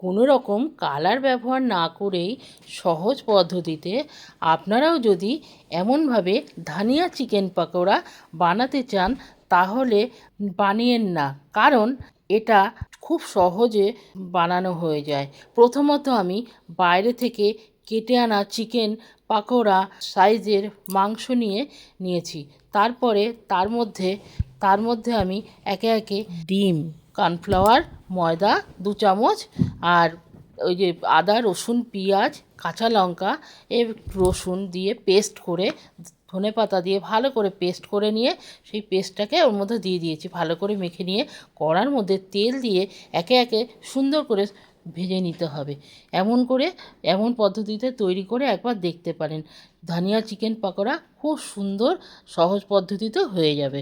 কোনো রকম কালার ব্যবহার না করেই সহজ পদ্ধতিতে আপনারাও যদি এমনভাবে ধনিয়া চিকেন পকোড়া বানাতে চান তাহলে বানিয়েন না, কারণ এটা খুব সহজে বানানো হয়ে যায়। প্রথমত আমি বাইরে থেকে কেটে আনা চিকেন পকোড়া সাইজের মাংস নিয়েছি। তারপরে তার মধ্যে আমি একে একে ডিম, কর্নফ্লাওয়ার, ময়দা 2 চামচ, আর ওই যে আদা রসুন পেঁয়াজ কাঁচা লঙ্কা রসুন দিয়ে পেস্ট করে, ধনেপাতা দিয়ে ভালো করে পেস্ট করে নিয়ে সেই পেস্টটাকে ওর মধ্যে দিয়ে দিয়েছি। ভালো করে মেখে নিয়ে কড়ার মধ্যে তেল দিয়ে একে একে সুন্দর করে ভেজে নিতে হবে। এমন পদ্ধতিতে তৈরি করে একবার দেখতে পারেন। ধনিয়া চিকেন পকোড়া খুব সুন্দর সহজ পদ্ধতিতে হয়ে যাবে।